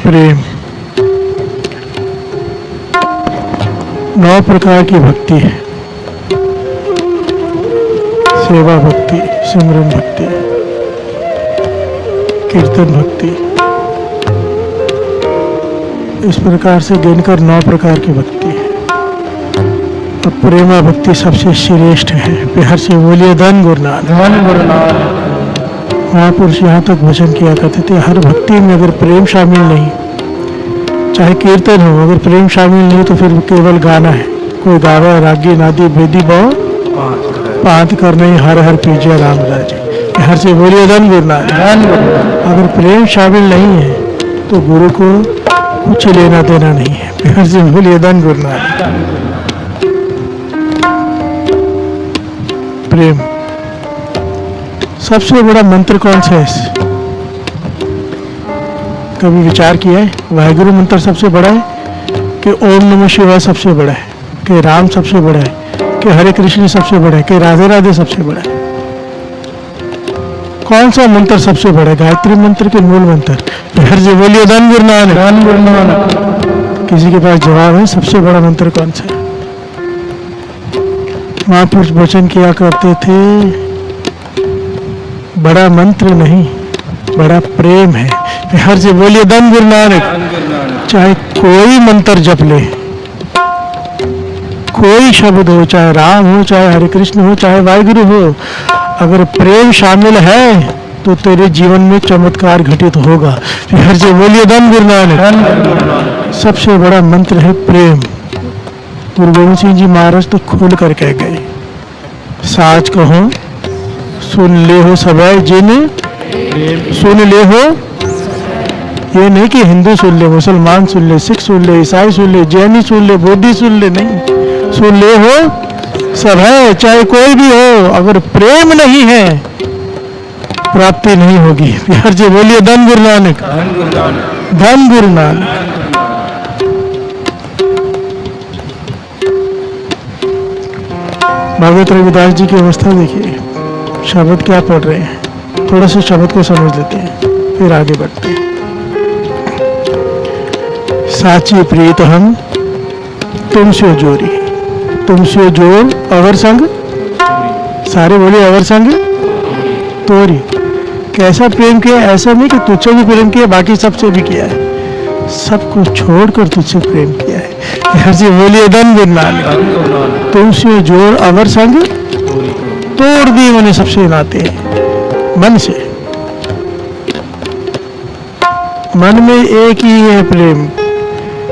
प्रेम 9 प्रकार की भक्ति है। सेवा भक्ति, सिमरन भक्ति, कीर्तन भक्ति, इस प्रकार से गिनकर 9 प्रकार की भक्ति है। अब प्रेमा भक्ति सबसे श्रेष्ठ है। प्यार से बोलिए धन गुरु नानक। धन गुरु नानक। महापुरुष यहाँ तक वचन किया करते थे, हर भक्ति में अगर प्रेम शामिल नहीं, चाहे कीर्तन हो, अगर प्रेम शामिल नहीं तो फिर केवल गाना है। कोई गावा रागी नादी बेदी बहु पांत कर नहीं, हर हर पीजिए राम राजे। हर से बोलिए धन गुरु नानक। अगर प्रेम शामिल नहीं है तो गुरु को कुछ लेना देना नहीं है। हर से बोलिए धन गुरु नानक। प्रेम सबसे बड़ा मंत्र कौन सा है? कभी विचार किया है? वाहेगुरु मंत्र सबसे बड़ा है कि ओम नमः शिवाय सबसे बड़ा है, कि राम सबसे बड़ा है, कि हरे कृष्ण सबसे बड़ा है, कि राधे राधे सबसे बड़ा है? कौन सा मंत्र सबसे बड़ा है? गायत्री मंत्र के मूल मंत्र? हर जी बोलिए धन गुरु नानक। धन गुरु नानक। किसी के पास जवाब है? सबसे बड़ा मंत्र कौन सा है? महापुरुष वचन किया करते थे, बड़ा मंत्र नहीं, बड़ा प्रेम है। हर से बोलिए धन गुरु नानक। चाहे कोई मंत्र जप ले, कोई शब्द हो, चाहे राम हो, चाहे हरे कृष्ण हो, चाहे वाहिगुरु हो, अगर प्रेम शामिल है तो तेरे जीवन में चमत्कार घटित होगा। हर से बोलिए धन गुरु नानक। सबसे बड़ा मंत्र है प्रेम। गुरु गोविंद सिंह जी महाराज तो खोल कर कह गए, साच कहो सुन ले हो सबै जिन सुन ले हो। ये नहीं कि हिंदू सुन ले, मुसलमान सुन ले, सिख सुन ले, ईसाई सुन ले, जैनी सुन ले, बौद्धि सुन ले, नहीं, सुन ले हो सब है, चाहे कोई भी हो। अगर प्रेम नहीं है प्राप्ति नहीं होगी। प्यार जी बोलिए धन गुरु नानक। धन गुरु नानक। भगवत रविदास जी की अवस्था देखिए, शब्द क्या पढ़ रहे हैं, थोड़ा सा शब्द को समझ लेते हैं फिर आगे बढ़ते हैं। साची प्रीत हम तुमसे जोरी, तुमसे जोर अवर संग, सारे बोले अवर संग तोरी। कैसा प्रेम किया? ऐसा नहीं कि तुझसे भी प्रेम किया, बाकी सबसे भी किया है, सबको छोड़कर तुझसे प्रेम किया है। हर जी बोलिए धन गुरु नानक। तुमसे जोर अवर संग तोड़ दी मैंने सबसे नाते, मन से। मन में एक ही है प्रेम,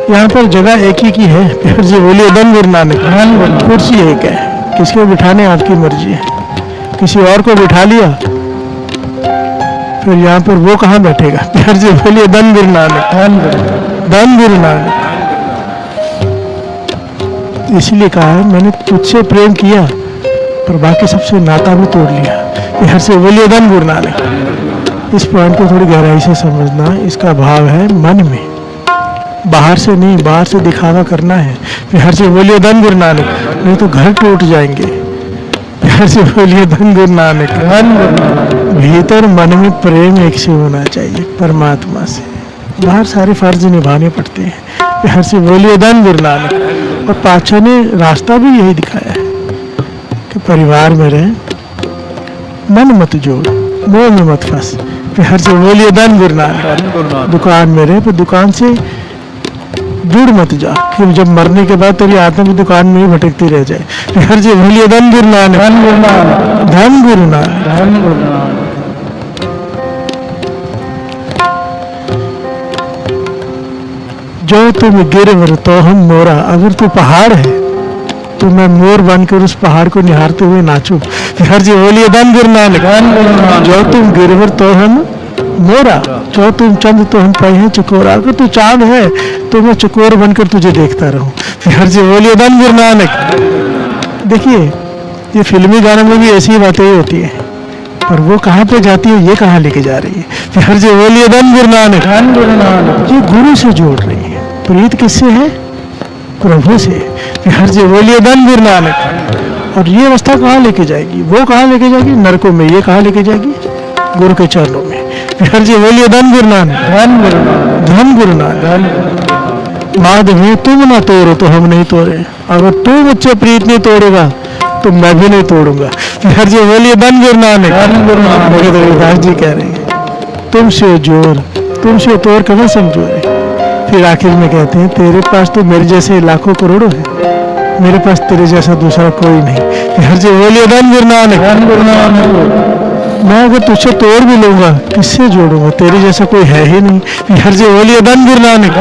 यहाँ पर जगह एक ही की है। फिर जी बोलिए धन गुरु नानक। कुर्सी एक है, किसको बिठाने आपकी मर्जी है। किसी और को बिठा लिया फिर यहाँ पर वो कहाँ बैठेगा? फिर जी बोलिए धन गुरु नानक। धन गुरु नानक। इसलिए कहा है मैंने तुझसे प्रेम किया पर बाकी सबसे नाता भी तोड़ लिया। हर से बोलिए धन गुरु नानक। इस पॉइंट को थोड़ी गहराई से समझना। इसका भाव है मन में, बाहर से नहीं, बाहर से दिखावा करना है। हर से बोलिए धन गुरु नानक, नहीं तो घर टूट जाएंगे। हर से बोलिए धन गुरु नानक। भीतर मन में प्रेम एक से होना चाहिए, परमात्मा से। बाहर सारे फर्ज निभाने पड़ते हैं। हर से बोलिए धन गुरु नानक। और पातशाह ने रास्ता भी यही दिखाया है कि परिवार में रहे, मन मत जोड़, मोह में मत फंस। हर से बोलिए धन गुरु नानक। दुकान में रहे पर दुकान से जुड़ मत जा, कि जब मरने के बाद तेरी आत्मा भी दुकान में ही भटकती रह जाए। हर से बोलिए धन गुरु नानक। धन गुरु नानक। जो तुम गिरवर तो हम मोरा। अगर तू पहाड़ है तो मैं मोर बनकर उस पहाड़ को निहारते हुए नाचूं। हर जी बोलिए धन गुरु नानक। जो तुम गिरवर तो हम मोरा, जो तुम चंद तो हम पे हैं चकोरा। अगर तू चांद है तो मैं चकोर बनकर तुझे देखता रहूं। हर जी बोलिए धन गुरु नानक। देखिए ये फिल्मी गानों में भी ऐसी बातें ही होती है, पर वो कहाँ पे जाती है, ये कहाँ लेके जा रही है। हर जी बोलिए धन गुरु नानक। ये गुरु से जोड़ रही है। प्रीत किससे है? प्रभु से। हर जी बोलिए धन गुरु नानक। और ये अवस्था कहाँ लेके जाएगी? वो कहाँ लेके जाएगी? नरकों में। ये कहाँ लेके जाएगी? गुरु के चरणों में। हर जी बोलिए धन गुरु नानक। धन गुरु नानक। माधवी तुम ना तोड़ो तो हम नहीं तोड़े, अगर तू मुझसे प्रीत नहीं तोड़ेगा तो मैं भी नहीं तोड़ूंगा। हर जी बोलिए धन गुरु नानक। भगत रविदास जी कह रहे हैं तुमसे जोर, तुमसे तोड़ कहाँ समझोरे। फिर आखिर में कहते हैं तेरे पास तो मेरे जैसे लाखों करोड़ों है, मेरे पास तेरे जैसा दूसरा कोई नहीं। हर जी बोलिए धन गुरु नानक। मैं अगर तुझसे तोड़ भी लूंगा किससे जोड़ूंगा, तेरे जैसा कोई है ही नहीं। हर जी बोलिए धन गुरु नानक।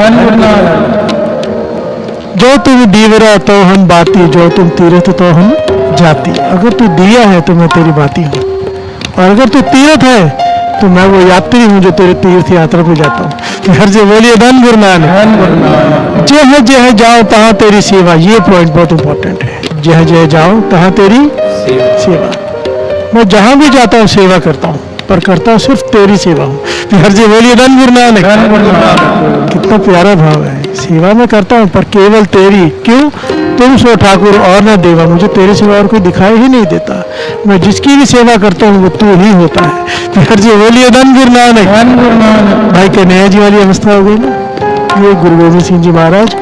जो तुम दीवरा तो हम बाती, जो तुम तीर्थ तो हम जाती। अगर तू दिया है तो मैं तेरी बाती हूँ, और अगर तू तीर्थ है तो मैं वो यात्री हूँ जो तेरे तीर्थ यात्रा पे जाता हूँ। हर जी बोलिए धन गुरु नानक। जहाँ जहाँ जाओ तहाँ तेरी सेवा, ये पॉइंट बहुत इंपॉर्टेंट है। जहाँ जहाँ जाओ तहाँ तेरी सेवा। मैं जहाँ भी जाता हूँ सेवा करता हूँ, पर करता हूँ सिर्फ तेरी सेवा हूँ। हर जी बोलिए धन गुरु नानक। कितना प्यारा भाव है, सेवा में करता हूँ पर केवल तेरी। क्यों? तुम सो ठाकुर और न देवा, मुझे तेरे सिवा और कोई दिखाई ही नहीं देता। मैं जिसकी भी सेवा करता हूँ वो तू ही होता है। हर जी बोलिए धन गुरु नानक। भाई कन्हैया जी वाली अवस्था हो गई ना। ये गुरु गोविंद सिंह जी महाराज,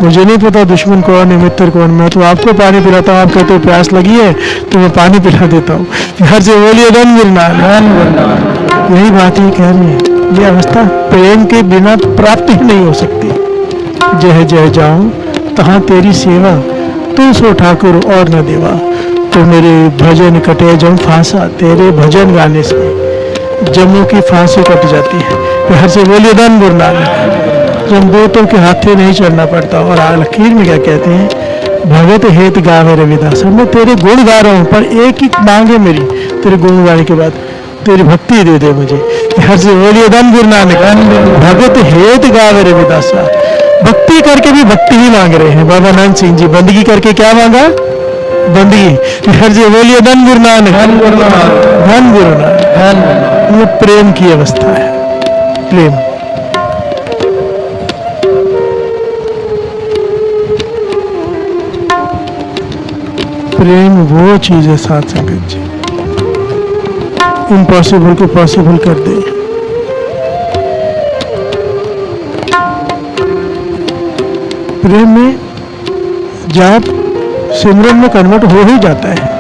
मुझे नहीं पता दुश्मन कौन है मित्र कौन, मैं तो आपको पानी पिलाता हूँ, आप कहते हो प्यास लगी है तो मैं पानी पिला देता हूँ। हर जी बोलिए धन गुरु नानक। यही बात ही कह रही है, ये अवस्था प्रेम के बिना प्राप्त ही नहीं हो सकती। जय जय जाऊं तहाँ तेरी सेवा, तू सो ठाकुर और न देवा। तो मेरे भजन कटे जम फांसा, तेरे भजन गाने से जम्मू की फांसी कट जाती है। हर से बोलिए धन गुरु नानक। जब दूतों के हाथे नहीं चलना पड़ता। और आखिर में क्या कहते हैं, भगत हेत गावे रविदास। मैं तेरे गुण गा रहा हूँ पर एक ही मांग है मेरी, तेरे गुण गाने के बाद तेरी भक्ति दे दे मुझे। हर से बोलिए धन गुरु नानक। भगत हेत गावे रविदास। भक्ति करके भी भक्ति ही मांग रहे हैं। बाबा नानक सिंह जी बंदगी करके क्या मांगा? बंदगी। हर जी बोलिए धन गुरु नानक। धन गुरु नानक। ये प्रेम की अवस्था है। प्रेम प्रेम वो चीज है साथ संगत जी, इम्पॉसिबल को पॉसिबल कर दे। प्रेम में जाप सिमरन में कन्वर्ट हो ही जाता है।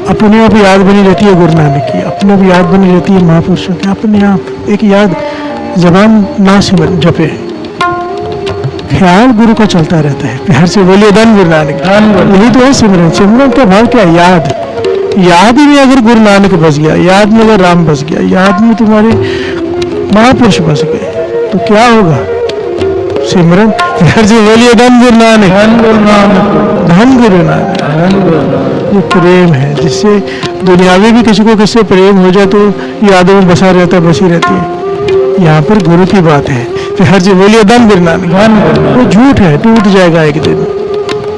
अपने आप याद बनी रहती है गुरु नानक की, अपने आप याद बनी रहती है महापुरुषों की। अपने आप एक याद जबान ना सिमरन जपे, ख्याल गुरु का चलता रहता है। हर से बोलिए धन गुरु नानक। यही तो है सिमरन। सिमरन का भाव क्या? याद। याद में अगर गुरु नानक बस गया, याद में अगर राम बस गया, याद में तुम्हारे महापुरुष बस गए तो क्या होगा? सिमरन। हर से बोलिए धन गुरु नानक। धन गुरु नानक। ये प्रेम है जिससे दुनियावी भी किसी को किससे प्रेम हो जाए तो यादों में बसा रहता है, बसी रहती है। यहाँ पर गुरु की बात है। हर जी बोलिए धन गुरु नानक। वो झूठ है, टूट जाएगा एक दिन,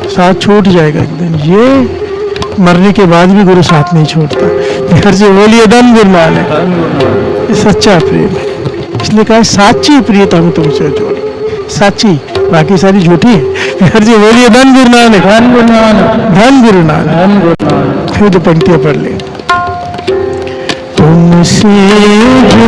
साथ छूट जाएगा एक दिन। ये मरने के बाद भी गुरु साथ नहीं छोड़ता। हर जी बोलिए धन गुरु नानक। ये सच्चा प्रेम है, इसलिए कहा साची प्रियता में तुमसे जोड़ी। साची, बाकी सारी झूठी है। हर जी बोलिए धन गुरु नानक। धन गुरु नानक। फिर दो पंक्तियां पढ़ ले। तुमसे जो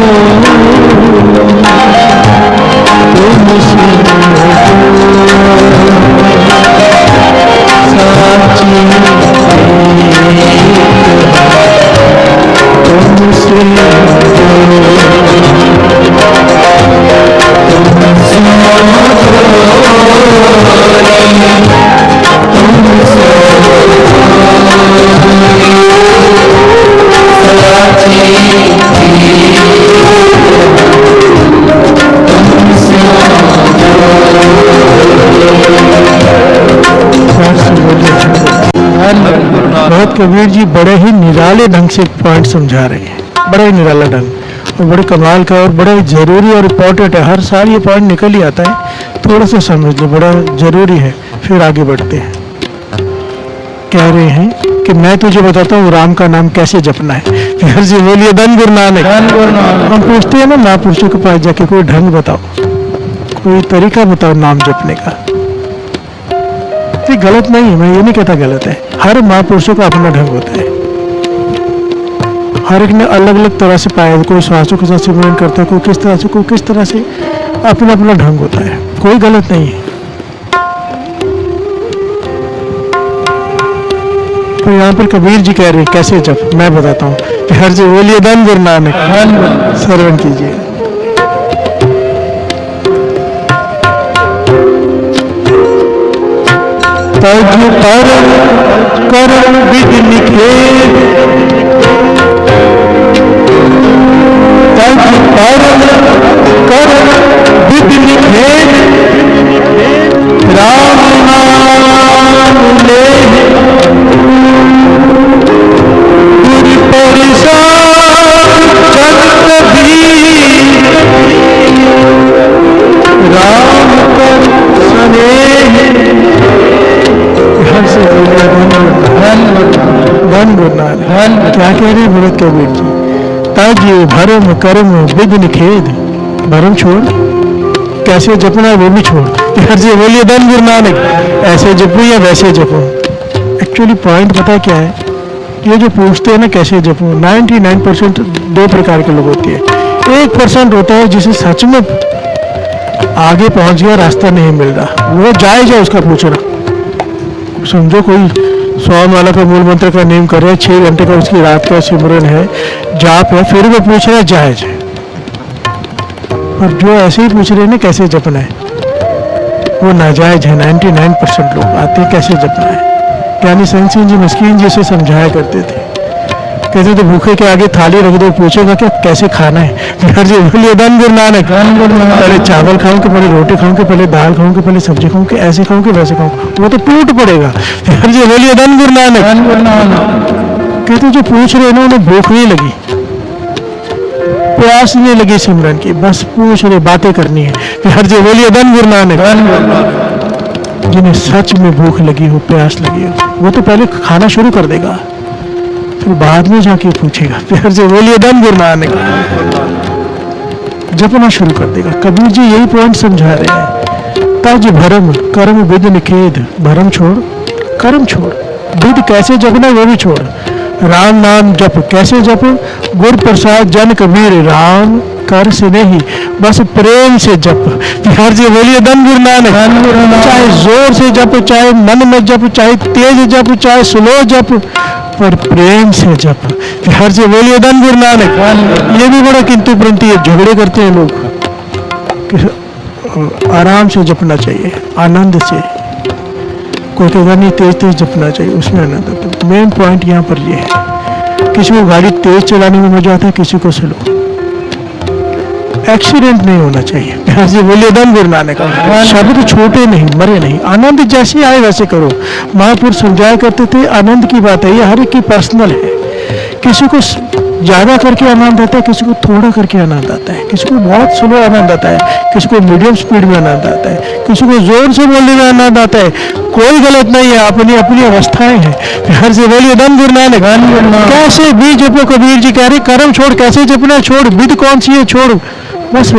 भगत कबीर जी बड़े ही निराले ढंग से पॉइंट समझा रहे हैं, बड़ा ही निराला ढंग और बड़े कमाल का और बड़ा जरूरी और इम्पोर्टेंट है। हर साल ये पॉइंट निकल ही आता है, थोड़ा सा समझ लो, बड़ा जरूरी है। फिर आगे बढ़ते हैं। कह रहे हैं कि मैं तुझे बताता हूँ राम का नाम कैसे जपना है। फिर जी बोलिए धन गुरु नानक। हम पूछते हैं ना महापुरुषों के पास जाके कोई ढंग बताओ, कोई तरीका बताओ नाम जपने का। ये गलत नहीं है, मैं ये नहीं कहता गलत है। हर महापुरुषों का अपना ढंग होता है, हर एक ने अलग अलग तरह से पाया। कोई श्वासों के साथ सिमरन करता है, कोई किस तरह से, कोई किस तरह से। अपना अपना ढंग होता है, कोई गलत नहीं है। तो यहाँ पर कबीर जी कह रहे हैं कैसे जप, मैं बताता हूँ। हर से बोलिए धन गुरु नानक, श्रवण कीजिए। तज परम करम विधि निखेत, तज परम करम विधि निखेत, राम नाम ले गुरु परिसार जन कबीर, राम कर स्नेह। हर से धन गुरु नानक। क्या कह रहे हैं भगत कबीर जी? तज भरम कर्म विधि निखेद, भरम छोड़, कैसे जपना है वो भी छोड़। हर से बोलिए धन गुरु नानक। ऐसे जपो या वैसे जपो। एक्चुअली पॉइंट पता क्या है, ये जो पूछते हैं ना कैसे जपो, 99% दो प्रकार के लोग होते हैं। 1% होता है जिसे सच में आगे पहुंच गया, रास्ता नहीं मिल रहा, वो जायज है उसका पूछना। समझो कोई 100 माला का मूल मंत्र का नेम कर रहे हैं, 6 घंटे का उसकी रात का सिमरन है, जाप है, फिर वो पूछ रहा है, जायज है। और जो ऐसे ही पूछ रहे हैं ना कैसे जपना है, वो नाजायज है। 99% लोग आते हैं कैसे जपना है। ज्ञानी संत सिंह जी मस्कीन जी से समझाया करते थे, कहते तो भूखे के आगे थाली रख दो, पूछेगा कि कैसे खाना है। हर जी बोलिए धन गुरु नानक। पहले चावल खाऊं कि पहले रोटी खाऊं कि पहले दाल खाऊं कि पहले सब्जी खाऊं कि ऐसे खाऊं कि वैसे खाऊं, वो तो टूट पड़ेगा। हर जी बोलिए धन गुरु नानक। कहते जो पूछ रहे हैं ना उन्हें भूख नहीं लगी, प्यास नहीं लगी सिमरन की, बस पूछ रहे, बातें करनी है। हर जी बोलिए धन गुरु नानक। जिन्हें सच में भूख लगी हो, प्यास लगी हो, वो तो पहले खाना शुरू कर देगा, फिर बाद में जाके पूछेगा। फिर से बोलिए धन गुरु नानक। जपना शुरू कर देगा। कबीर जी यही पॉइंट समझा रहे हैं। तज भरम कर्म विधि निखेद, भरम छोड़, कर्म छोड़, विधि कैसे जपना वो भी छोड़। राम नाम जप, कैसे जप? गुरु प्रसाद जन कबीर, राम कर से नहीं, बस प्रेम से जप। हर जी बोलिए धन गुरु नानक। चाहे जोर से जप, चाहे मन में जप, चाहे तेज जप, चाहे स्लो जप, पर प्रेम से जप। हर जी बोलिए धन गुरु नानक। ये भी बड़ा किंतु परंतु ये झगड़े करते हैं लोग कि आराम से जपना चाहिए, आनंद से। कोई कहेगा नहीं तेज तेज जपना चाहिए, उसमें आनंद। मेन पॉइंट यहाँ पर ये है, किसी को गाड़ी तेज चलाने में मजा आता है, किसी को स्लो। एक्सीडेंट नहीं होना चाहिए। हर जी बोलिए धन गुरु नानक। शब्द छोटे नहीं, मरे नहीं, आनंद जैसे आए वैसे करो। महापुरुष समझाया करते थे, आनंद की बात है, ये हर एक की पर्सनल है। किसी को ज्यादा करके आनंद आता है, किसी को थोड़ा करके आनंद आता है, किसी को बहुत स्लो आनंद आता है, किसी को मीडियम स्पीड में आनंद आता है, किसी को जोर से बोलने में आनंद आता है। कोई गलत नहीं है, अपनी अपनी अवस्थाएं हैं। हर से बोलिए धन गुरु नानक। कैसे भी जपो, कबीर जी कह रहे कर्म छोड़, कैसे जपना छोड़, विधि कौन सी है छोड़, बस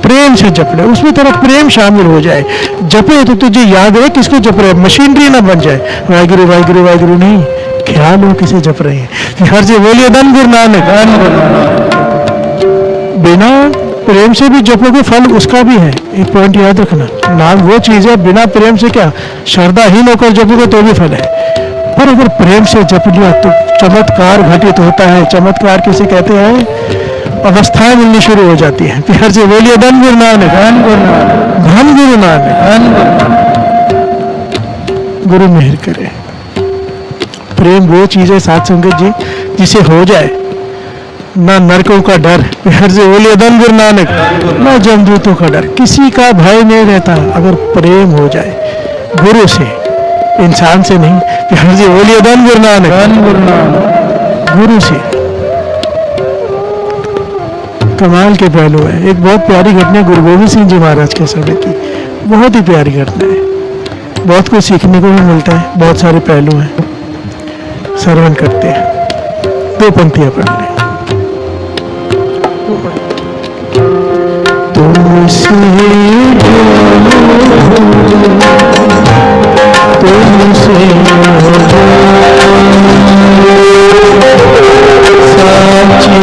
प्रेम से जप ले, उसमें तेरा प्रेम शामिल हो जाए। जपे तो तुझे याद है किसको जप रहे, मशीनरी ना बन जाए। वाहिगुरु वाहिगुरु वाहिगुरु नहीं, ख्याल हो किसे जप रहे हैं। हर से बोलिए धन गुरु नानक। बिना प्रेम से भी जपोगे फल उसका भी है। एक पॉइंट याद रखना, नाम वो चीज है, बिना प्रेम से क्या, श्रद्धाहीन होकर जपोगे तो भी फल है, पर अगर प्रेम से जप लिया तो चमत्कार घटित होता है। चमत्कार किसे कहते हैं? अवस्थाएं मिलनी शुरू हो जाती है। फिर से बोलिए धन गुरु नानक। धन गुरु नानक। गुरु मेहर करे। प्रेम वो चीज है साथ संगत जी जिसे हो जाए ना नरकों का डर। फिर से बोलिए धन गुरु नानक। ना जमदूतों का डर, किसी का भय नहीं रहता अगर प्रेम हो जाए गुरु से, इंसान से नहीं। फिर से बोलिए धन गुरु नानक। गुरु से कमाल के पहलू है। एक बहुत प्यारी घटना गुरु गोविंद सिंह जी महाराज के समय की, बहुत ही प्यारी घटना है, बहुत कुछ सीखने को भी मिलता है, बहुत सारे पहलू हैं। श्रवण करते हैं, 2 पंक्तियां पढ़ लें। तुमसे साची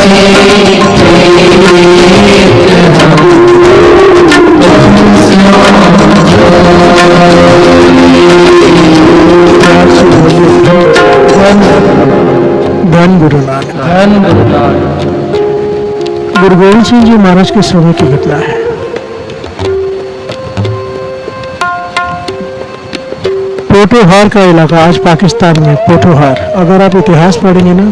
धन गुरु नानक। धन गुरु नानक। गुरु गोविंद सिंह जी महाराज के समय की घटना है। पोठोहार का इलाका, आज पाकिस्तान में पोठोहार, अगर आप इतिहास पढ़ेंगे ना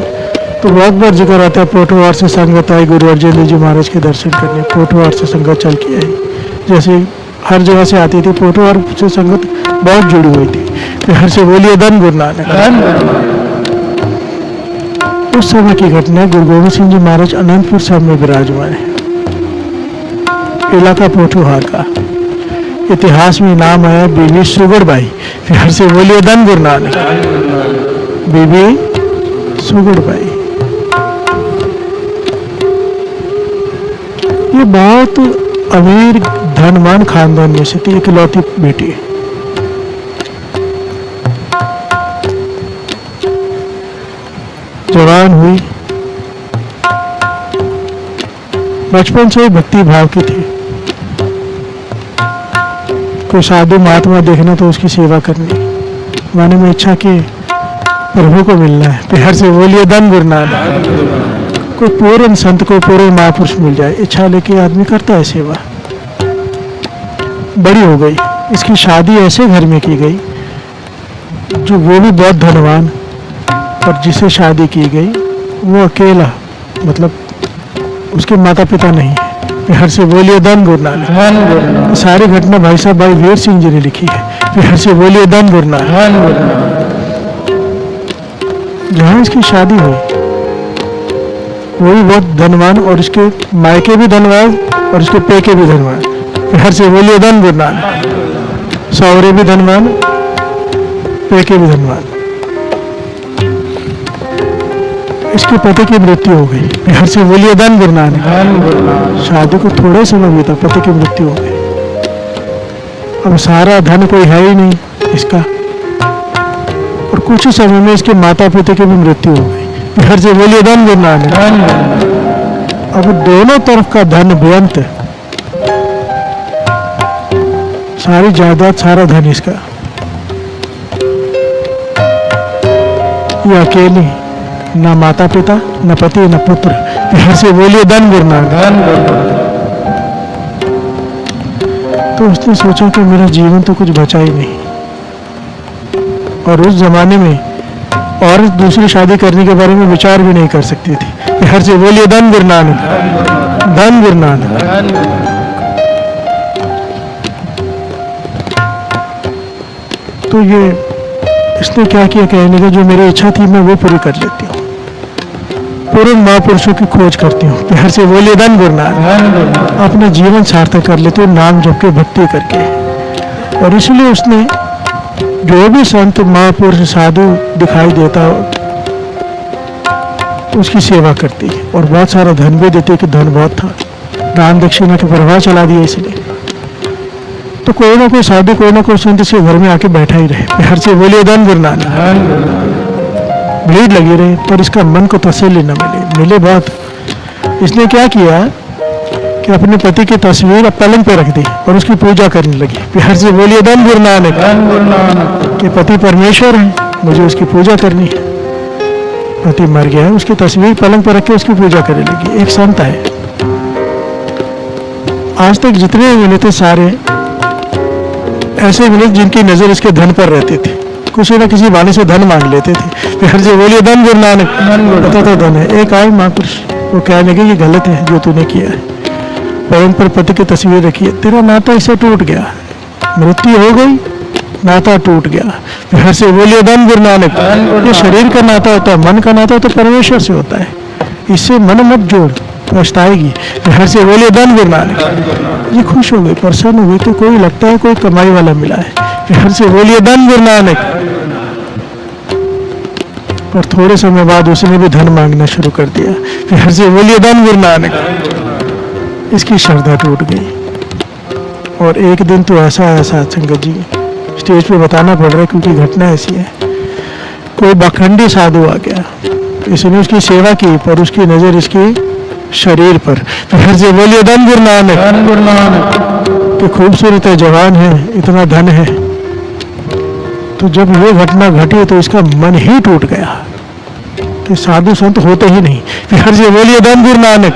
तो बहुत बार जिक्र आता है पोठोहार से संगत आई गुरु अर्जन देव जी महाराज के दर्शन करने, पोठोहार से संगत चल के आई, जैसे हर जगह से आती थी, पोठोहार से संगत बहुत जुड़ी हुई थी। तो हर से बोलिए धन गुरु नानक। उस समय की घटना, गुरु गोविंद सिंह जी महाराज अनंतपुर साहब में विराजमान है, इलाका पोठोहार का। इतिहास में नाम आया बीबी सुगड़बाई। फिर हर से बोलिए धन गुरु नानक। बीबी सुगड़बाई ये बहुत अमीर धनवान खानदान में से थी, इकलौती बेटी। जवान हुई, बचपन से ही भक्ति भाव की थी। कोई साधु महात्मा देखना तो उसकी सेवा करनी, माने में इच्छा कि प्रभु को मिलना है। फिर हर से बोलिए धन गुरु नानक। कोई पूर्ण संत को, पूर्ण महापुरुष मिल जाए, इच्छा लेके आदमी करता है सेवा। बड़ी हो गई, इसकी शादी ऐसे घर में की गई जो वो भी बहुत धनवान, और जिसे शादी की गई वो अकेला, मतलब उसके माता पिता नहीं है। हर से बोलिए धन गुरु नानक। धन गुरु नानक। सारी घटना भाई साहब भाई वीर सिंह जी ने लिखी है। हर से बोलिए धन गुरु नानक। धन गुरु नानक। जहाँ इसकी शादी हुई वो भी बहुत धनवान, और इसके मायके भी धनवान और इसके पेके भी धनवान। हर से बोलिए धन गुरु नानक। सौरे भी धनवान, पेके भी धनवान। इसके पति की मृत्यु हो गई। हर से बोलिए धन गुरु नानक। धन गुरु नानक। शादी को थोड़े समय बीता, पति की मृत्यु हो गई। अब सारा धन कोई है ही नहीं इसका, और कुछ ही समय में इसके माता पिता की भी मृत्यु हो गई। हर से बोलिए धन गुरु नानक। धन गुरु नानक। अब दोनों तरफ का धन बेअंत, सारी जायदाद, सारा धन इसका। ये अकेली, ना माता पिता, न पति, न पुत्र। हर से बोलिए धन गुरु नानक। धन गुरु नानक। तो उसने सोचा कि मेरा जीवन तो कुछ बचा ही नहीं, और उस जमाने में औरत दूसरी शादी करने के बारे में विचार भी नहीं कर सकती थी। हर से बोलिए धन गुरु नानक। धन गुरु नानक। धन गुरु नानक। तो ये इसने क्या किया, कहने का जो मेरी इच्छा थी मैं वो पूरी कर लेती हूँ, पूर्ण महापुरुषों की खोज करती हूँ। हर से बोलिए धन गुरु नानक। धन गुरु नानक। अपना जीवन सार्थक कर लेते हो नाम जप के, भक्ति करके। और इसलिए उसने जो भी संत महापुरुष साधु दिखाई देता उसकी सेवा करती, और बहुत सारा धन भी देती, कि धन बहुत था, दान दक्षिणा के प्रवाह चला दिया इसलिए। तो कोई ना कोई साधु, कोई ना कोई संत इसके घर में आके बैठा ही रहे। हर से बोलिए धन गुरु नानक। धन गुरु नानक। भीड़ लगी रही, पर इसका मन को तसल्ली न मिले बहुत। इसने क्या किया कि अपने पति की तस्वीर पलंग पे रख दी और उसकी पूजा करने लगी। हर से बोलिए धन गुरु नानक। धन गुरु नानक। कि पति परमेश्वर है, मुझे उसकी पूजा करनी है। पति मर गया है, उसकी तस्वीर पलंग पर रख के उसकी पूजा करने लगी। एक संत है, आज तक जितने मिले थे सारे ऐसे मिले जिनकी नजर इसके धन पर रहती थी, किसी न किसी बहाने से धन मांग लेते थे। हर से बोलिए धन गुरु नानक। पता तो धन है। एक आए महापुरुष, वो कहने लगे ये गलत है जो तूने किया है, पलंग पर पति की तस्वीर रखी है, तेरा नाता इससे टूट गया, मृत्यु हो गई, नाता टूट गया। हर से बोलिए धन गुरु नानक। ये शरीर का नाता होता है, मन का नाता तो परमेश्वर से होता है, इससे मन मत जोड़, पछताएगी। हर से बोलिए धन गुरु नानक। ये खुश हो गई, प्रसन्न हो गई, तो कोई लगता है कोई कमाई वाला मिला है। हर से बोलिए धन गुरु नानक। पर थोड़े समय बाद उसने भी धन मांगना शुरू कर दिया। फिर हर से बोलिए धन गुरु नानक। इसकी श्रद्धा टूट गई। और एक दिन तो ऐसा आया साथ संगत जी, स्टेज पे बताना पड़ रहा है क्योंकि घटना ऐसी है। कोई बखंडी साधु आ गया, इसने उसकी सेवा की, पर उसकी नजर इसके शरीर पर। फिर से बोलिए धन गुरु नानक। धन गुरु नानक। कि खूबसूरत है, जवान है, इतना धन है। तो जब ये घटना घटी तो इसका मन ही टूट गया कि साधु संत होते ही नहीं। फिर से बोलिए धन गुरु नानक।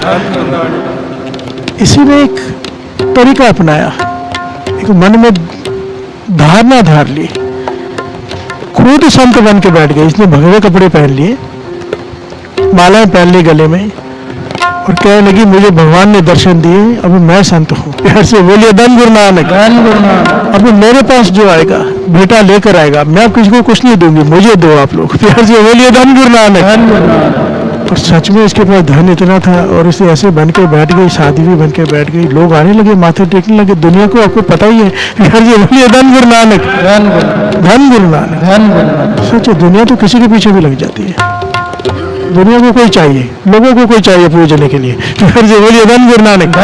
इसी ने एक तरीका अपनाया, एक मन में धारणा धार ली, खुद संत बन के बैठ गए। इसने भगवे कपड़े पहन लिए, मालाएं पहन ली गले में, और कहने लगी मुझे भगवान ने दर्शन दिए, अब मैं संत हूँ। प्यार से बोलिए धन गुरु नानक। धन गुरु नानक। अब मेरे पास जो आएगा बेटा लेकर आएगा, मैं किसी को कुछ नहीं दूंगी, मुझे दो आप लोग। प्यार से बोलिए धन गुरु नानक। धन गुरु नानक। और सच में इसके पास धन इतना था, और इसे ऐसे बन के बैठ गई, साध्वी बन के बैठ गई। लोग आने लगे, माथे टेकने लगे। दुनिया को आपको पता ही है। प्यार से बोलिए धन गुरु नानक। धन गुरु। धन गुरु नानक। धन गुरु नानक। सच है, दुनिया तो किसी के पीछे भी लग जाती है। दुनिया को कोई चाहिए, लोगों को कोई चाहिए पूजने के लिए। फिर से बोलिए धन गुरु नानक।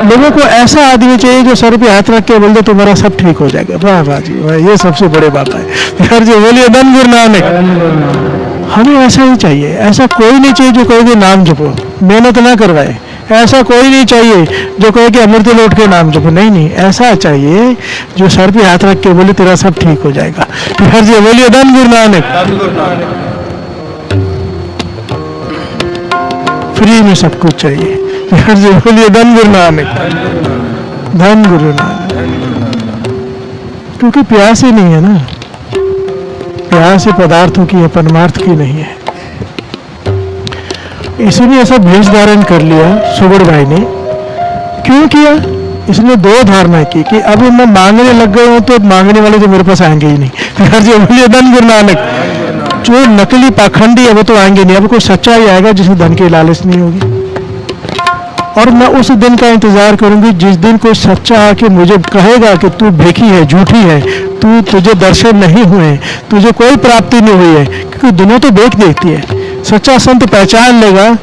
लोगों को ऐसा आदमी चाहिए जो सर पे हाथ रख के बोल दे तुम्हारा सब ठीक हो जाएगा। वाह वाह जी वाह, ये सबसे बड़े बात है। फिर से बोलिए धन गुरु नानक। धन गुरु नानक। हमें ऐसा ही चाहिए। ऐसा कोई नहीं चाहिए जो कहे कि नाम जपो, मेहनत ना करवाए। ऐसा कोई नहीं चाहिए जो कहे कि अमृत लौट के नाम जपो। नहीं नहीं, ऐसा चाहिए जो सर पे हाथ रख के बोले तेरा सब ठीक हो जाएगा। फिर से बोलिए धन गुरु नानक। फ्री में सब कुछ चाहिए। फिर से बोलिए धन गुरु नानक। धन गुरु नानक। क्योंकि प्यास ही नहीं है ना, प्यास ही पदार्थों की है, परमार्थ की नहीं है। इसने ऐसा भेष धारण कर लिया सुगड़ भाई ने। क्यों किया? इसने दो धारणाएं की कि अब मैं मांगने लग गया हूं तो मांगने वाले तो मेरे पास आएंगे ही नहीं। फिर से बोलिए धन गुरु नानक। जो नकली पाखंडी है वो तो आएंगे नहीं, अब कोई सच्चा ही आएगा जिसमें धन की लालच नहीं होगी। और मैं उस दिन का इंतजार करूंगी जिस दिन कोई सच्चा आके मुझे कहेगा कि तू भेखी है, झूठी है, तुझे दर्शन नहीं हुए, तुझे कोई प्राप्ति नहीं हुई है। क्योंकि दुनिया तो देख देखती है। सच्चा संत पहचान लेगा,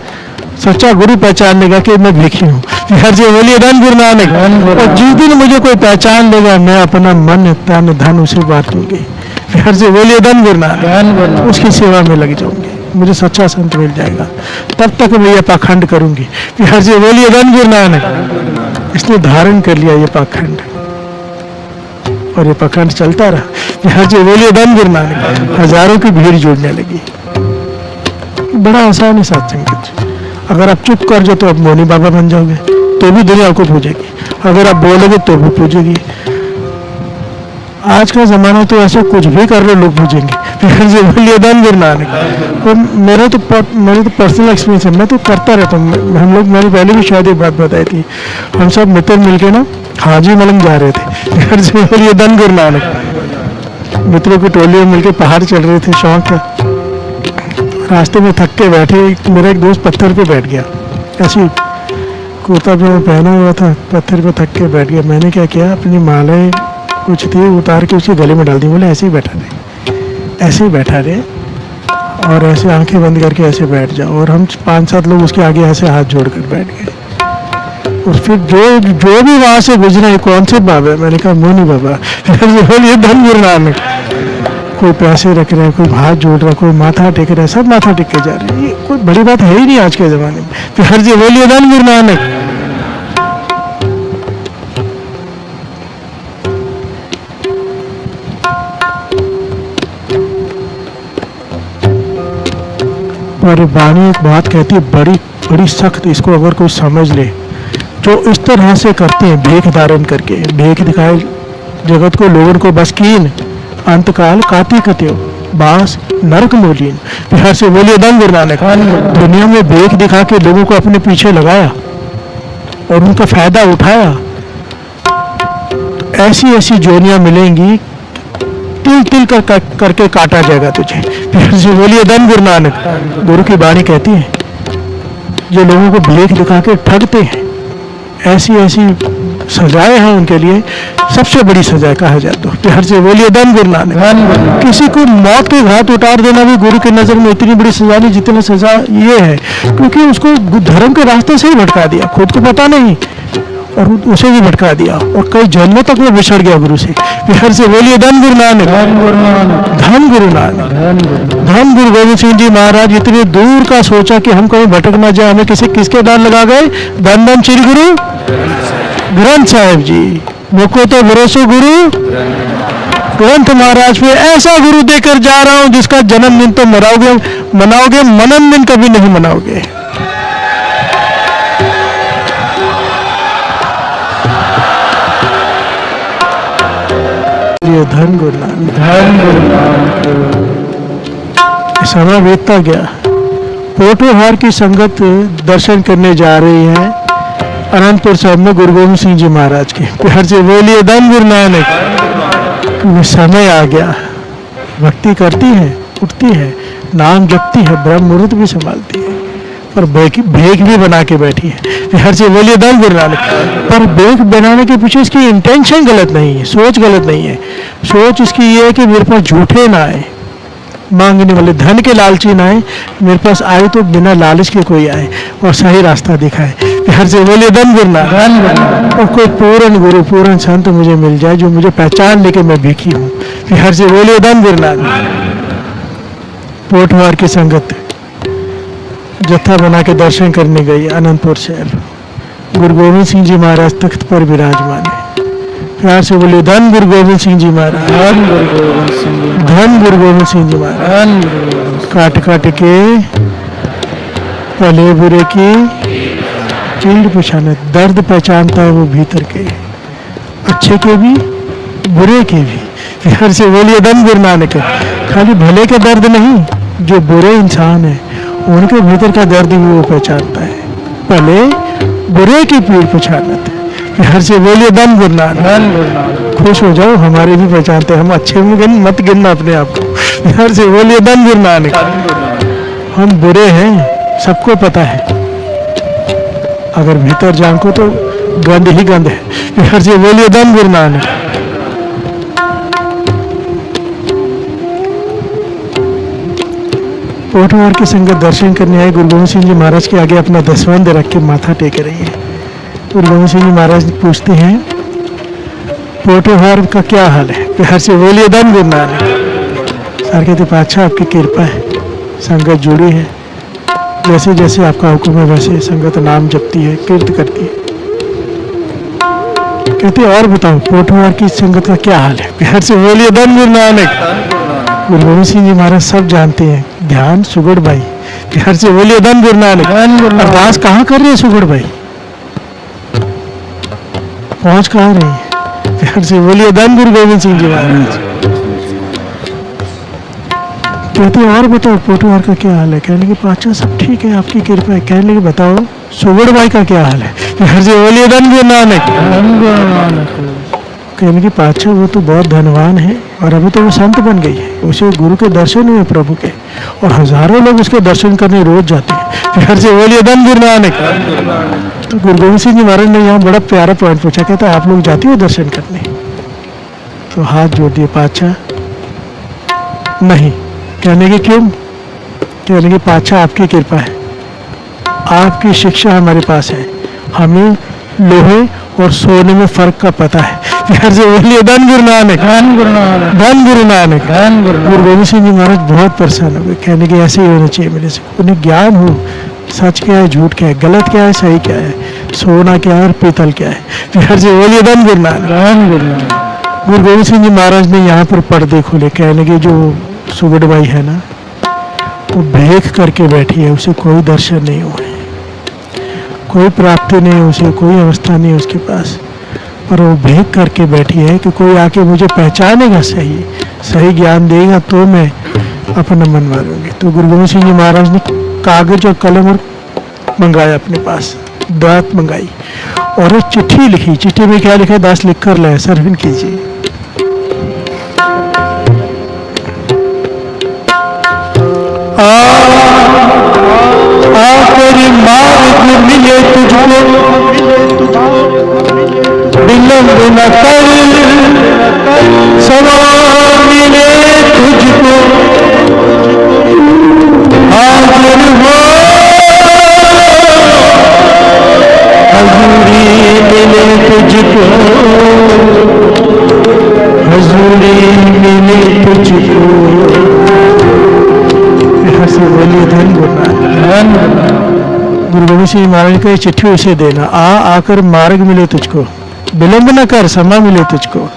सच्चा गुरु पहचान लेगा कि मैं भेखी हूँ। फिर से बोलिए धन गुरु नानक। और जिस दिन मुझे कोई पहचान लेगा मैं अपना मन तन धन उसे बांटूंगी। फिर से बोलिए धन गुरु नानक। उसकी सेवा में लग जाऊंगी, मुझे सच्चा संत मिल जाएगा। तब तक मैं ये पाखंड करूंगी। फिर से बोलिए धन गुरु नानक। इसने धारण कर लिया ये पाखंड, और ये पाखंड चलता रहा। फिर से बोलिए धन गुरु नानक। हजारों की भीड़ जुड़ने लगी। बड़ा आसान है सत्संग। अगर आप चुप कर जाओ तो आप मौनी बाबा बन जाओगे, तो भी दुनिया आपको पूजेगी। अगर आप बोलोगे तो भी पूजेगी। आज का जमाना तो ऐसे कुछ भी कर लो लोग पूजेंगे। फिर से बोलिए धन गुरु नानक। और मेरी तो पर्सनल एक्सपीरियंस है, मैं तो करता रहता हूँ। हम लोग, मैंने पहले भी शायद एक बात बताई थी, हम सब मित्र मिलके ना हाजी मलंग जा रहे थे। फिर से बोलिए धन गुरु नानक। मित्रों की टोली में मिलकर पहाड़ चढ़ रहे थे, शौक था। रास्ते में थक के बैठे, मेरा एक दोस्त पत्थर पे बैठ गया, ऐसी कुर्ता जो पहना हुआ था, पत्थर पे थक के बैठ गया। मैंने क्या किया, अपनी मालाएं कुछ थी उतार के उसके गले में डाल दी। बोले ऐसे ही बैठा रहे, ऐसे ही बैठा रहे, और ऐसे आंखें बंद करके ऐसे बैठ जाओ। और हम 5-7 लोग उसके आगे ऐसे हाथ जोड़कर बैठ गए। और फिर जो भी वहां से गुजरा, कौन से बाबा? मैंने कहा मोनी बाबा। फिर बोलिए धन गुरु नानक। कोई पैसे रख रहा है, कोई हाथ जोड़ रहा है, कोई माथा टेक रहा है, सब माथा टेक के जा रहे हैं। ये कोई बड़ी बात है ही नहीं आज के जमाने में। फिर जी बोलिए धन गुरु नानक। और वाणी एक बात कहती है बड़ी बड़ी सख्त, इसको अगर कोई समझ ले, जो इस तरह से करते हैं भेख धारण करके, भेख दिखाए जगत को, लोगों को बस कीन अंतकाल काती कत्यो बास नरक मोलीन। बिहार से बोलिए धन गुरु नानक। दुनिया में भेख दिखा के लोगों को अपने पीछे लगाया और उनका फायदा उठाया। ऐसी ऐसी जोनियां मिलेंगी, तिल तिल करके काटा जाएगा तुझे। फिर से बोलिए धन गुरु नानक। गुरु की वाणी कहती है जो लोगों को भेख दिखा के ठगते हैं, ऐसी ऐसी सजाएं हैं उनके लिए, सबसे बड़ी सजा कहा जाए तो। फिर से बोलिए धन गुरु नानक। किसी को मौत के घाट उतार देना भी गुरु की नजर में इतनी बड़ी सजा नहीं जितनी सजा ये है, क्योंकि उसको धर्म के रास्ते से ही भटका दिया, खुद को पता नहीं। और उसे भी भटका दिया और कई जन्मों तक वो बिछड़ गया गुरु से। फिर से बोलिए धन गुरु नानक, धन गुरु नानक, धन गुरु नानक, धन गुरु, धन गुरु गोविंद सिंह जी महाराज। इतने दूर का सोचा कि हम कहीं भटक ना जाए, हमें किसके डाल लगा गए? धन धन श्री गुरु ग्रंथ साहिब जी। मुझको तो भरोसे गुरु ग्रंथ महाराज पे, ऐसा गुरु देकर जा रहा हूं जिसका जन्मदिन तो मनाओगे, मनन दिन कभी नहीं मनाओगे। ये धन गुरु नानक, धन गुरु नानक। समय बीतता गया। पोठोहार की संगत दर्शन करने जा रही है अनंतपुर साहब में गुरु गोविंद सिंह जी महाराज के। प्यार से बोलिए धन गुरु नानक। क्योंकि समय आ गया, भक्ति करती है, उठती है, नाम जपती है, ब्रह्म मुहूर्त भी संभालती है, पर भेक भी बना के बैठी है। प्यार से बोलिए धन गुरु नानक। पर भेक बनाने के पीछे इसकी इंटेंशन गलत नहीं है, सोच गलत नहीं है। सोच इसकी ये है कि मेरे पास झूठे ना आए, मांगने वाले धन के लालची ना आए, मेरे पास आए तो बिना लालच के कोई आए और सही रास्ता दिखाए। प्यार से बोलिए धन गुरु नानक। और कोई पूर्ण गुरु, पूर्ण संत मुझे मिल जाए जो मुझे पहचान लेके मैं भिखी हूँ। प्यार से बोलिए धन गुरु नानक। पोठवार की संगत जत्था बना के दर्शन करने गई अनंतपुर शहर। गुरु गोविंद सिंह जी महाराज तख्त पर विराजमान है। प्यार से बोलिए धन गुरु गोविंद सिंह जी महाराज, धन गुरु गोविंद सिंह जी, धन गुरु गोविंद सिंह जी महाराज। धन गुरु गोविंद सिंह। काट काट के भले बुरे की चीड़ पहचाने, दर्द पहचानता है वो भीतर के, अच्छे के भी बुरे के भी। प्यार से बोलिए धन गुरु नानक। खाली भले के दर्द नहीं, जो बुरे इंसान है उनके भीतर का दर्द भी वो पहचानता है। भले बुरे की पीड़ पहचानते। प्यार से बोलिए धन गुरु नानक। धन गुरु नानक। खुश हो जाओ, हमारे भी पहचानते हैं, हम अच्छे में मत गिनना अपने आप को। प्यार से बोलिए धन गुरु नानक। धन गुरु नानक। हम बुरे हैं, सबको पता है, अगर भीतर झांको तो गंद ही गंद है। प्यार से बोलिए धन गुरु नानक। पोठवार की संगत दर्शन करने आए गुरु गोविंद सिंह जी महाराज के आगे अपना दसवंध रख के माथा टेक रही है। गुरु गोविंद सिंह जी महाराज पूछते हैं पोठवार का क्या हाल है? प्यार से बोलिए धन गुरु नानक। सर कहते पातशाह आपकी कृपा है, संगत जुड़ी है, जैसे जैसे आपका हुक्म है वैसे संगत नाम जपती है, कीर्त करती है। कहते और बताओ पोठवार की संगत का क्या हाल है? प्यार से बोलिए धन गुरु नानक। गुरु गोविंद सिंह जी महाराज सब जानते हैं, ध्यान सुगड़ भाई। प्यार से बोलिए धन गुरु नानक। धन गुरु नानक। अरदास कहाँ कर रहे हैं सुगड़ भाई? पहुंच कहाँ रही है? प्यार से बोलिए धन गुरु गोविंद सिंह जी महाराज। कहते और बताओ पोठवार का क्या हाल है? कहने के पातशाह सब ठीक है, आपकी कृपा है। कहने के बताओ सुगड़ भाई का क्या हाल है? प्यार से बोलिए धन गुरु नानक। धन गुरु नानक। कहने की पातशाह वो तो बहुत धनवान है और अभी तो वो संत बन गई है, उसे गुरु के दर्शन हुए प्रभु के, और हजारों लोग उसके दर्शन करने रोज जाते हैं। प्यार से बोलिए धन गुरु नानक। तो गुरु गोविंद सिंह जी महाराज ने यहाँ बड़ा प्यारा पॉइंट पूछा, कहता आप लोग जाते हो दर्शन करने? तो हाथ जोड़ दिए पातशाह, नहीं। कहने की क्यों? कहने की पातशाह आपकी कृपा है, आपकी शिक्षा हमारे पास है, हमें लोहे और सोने में फर्क का पता है। प्यार से बोलिए धन गुरु नानक। धन गुरु नानक। धन गुरु नानक। धन गुरु नानक। गुरु गोविंद सिंह जी महाराज बहुत परेशान हो गए। कहने के ऐसे ही होना चाहिए मेरे से, उन्हें ज्ञान हो सच क्या है, झूठ क्या है, गलत क्या है, सही क्या है, सोना क्या है और पीतल क्या है। प्यार से बोलिए धन गुरु नानक। धन गुरु नानक। गुरु गोविंद सिंह जी महाराज ने यहाँ पर पर्दे खोले। कहने के जो सुगड़ बाई है ना, वो भेख करके बैठी है, उसे कोई दर्शन नहीं हुए, कोई प्राप्ति नहीं, उसे कोई अवस्था नहीं उसके पास, पर वो भेक करके बैठी है कि कोई आके मुझे पहचानेगा, सही सही ज्ञान देगा तो मैं अपना मन मारूंगी। तो गुरु गोविंद सिंह जी महाराज ने कागज और कलम और मंगाया अपने पास, दात मंगाई और एक चिट्ठी लिखी। चिट्ठी में क्या लिखा? दास लिख कर लाए, सर्विन कीजिए। तेरी मार मिले तुझको, विलंब न कर, सवार मिले तुझको, हाजिर हो हजूरी मिले तुझको, हजूरी मिले तुझको, हर से बोलिए धन गुरनानक। गुरु गोविंद सिंह महाराज का ये चिट्ठी उसे देना, आकर मार्ग मिले तुझको, विलंब न कर समय मिले तुझको,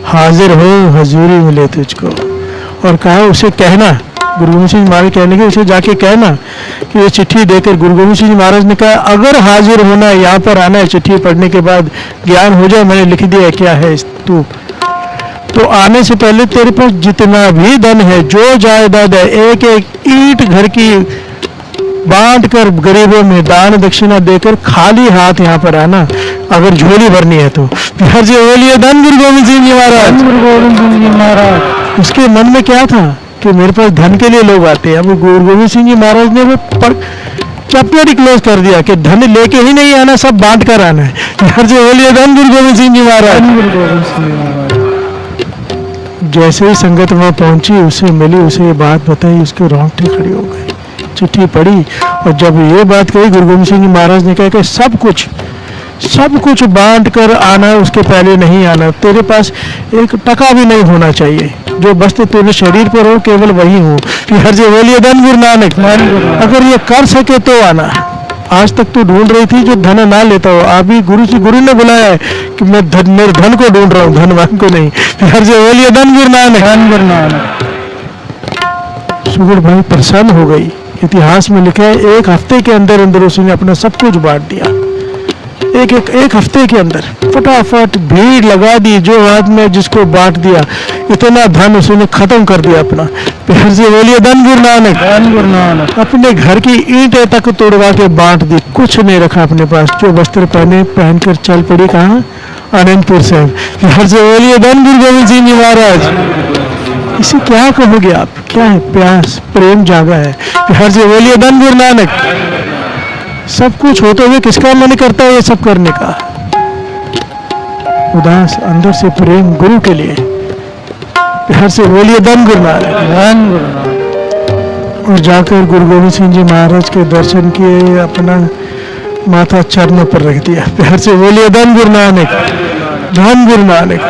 हाजिर हो हजूरी मिले तुझको। और कहा उसे कहना, गुरु गोविंद सिंह महाराज कहने के उसे जाके कहना कि ये चिट्ठी देकर, गुरु गोविंद सिंह महाराज ने कहा अगर हाजिर होना है, यहाँ पर आना है, चिट्ठी पढ़ने के बाद ज्ञान हो जाए मैंने लिख दिया क्या है तू, तो आने से पहले तेरे पास जितना भी धन है, जो जायदाद है, एक एक ईंट घर की बांट कर गरीबों में दान दक्षिणा देकर खाली हाथ यहाँ पर आना, अगर झोली भरनी है तो। हर से बोलिए धन गुरु गोविंद सिंह जी महाराज। गुरु गोविंद सिंह जी महाराज। उसके मन में क्या था कि मेरे पास धन के लिए लोग आते हैं। अब गुरु गोविंद सिंह जी महाराज ने वो चैप्टर ही क्लोज कर दिया कि धन लेके ही नहीं आना, सब बांट कर आना है। हर से बोलिए धन गुरु गोविंद सिंह जी महाराज। गुरु गोविंद सिंह जी महाराज। जैसे ही संगत वहां पहुंची, उसे मिली, उसे ये बात बताई, उसके रोंगटे खड़े हो गए। चिट्ठी पढ़ी और जब ये बात कही, गुरु गोविंद सिंह जी महाराज ने कहा कि सब कुछ बांट कर आना, उसके पहले नहीं आना। तेरे पास एक टका भी नहीं होना चाहिए, जो वस्तु तेरे शरीर पर हो केवल वही हो। हर से बोलिए धन गुरु नानक। अगर ये कर सके तो आना। आज तक तो ढूंढ रही थी जो धन ना लेता हो, अभी गुरु ने बुलाया है कि मैं मेरे धन को ढूंढ रहा हूँ, धनवान को नहीं। हर से बोलिए धन गुरु नानक। धन गुरु नानक। सुगड़ भाई प्रसन्न हो गई। इतिहास में लिखा है एक हफ्ते के अंदर अंदर उसने अपना सब कुछ बांट दिया। एक हफ्ते के अंदर फटाफट भीड़ लगा दी, जो आदमी जिसको बांट दिया, इतना धन उसने खत्म कर दिया अपना। फिर से बोलिए धन गुरु नानक। धन गुरु नानक। अपने घर की ईंटें तक तोड़वा के बांट दी, कुछ नहीं रखा अपने पास। जो वस्त्र पहनकर चल पड़ी कहाँ? आनंदपुर साहब। फिर से बोलिए धन गुरु गोविंद सिंह जी महाराज। इसे क्या कहोगे आप? क्या है? प्यास, प्रेम जागा है। फिर से बोलिए धन गुरु नानक। सब कुछ होते हुए किसका मन करता है ये सब करने का? उदास, अंदर से प्रेम गुरु के लिए। हर से बोलिए धन गुरु नानक। धन गुरु नानक। और जाकर गुरु गोविंद सिंह जी महाराज के दर्शन किए, अपना माथा चरणों पर रख दिया। हर से बोलिए धन गुरु नानक। धन गुरु नानक।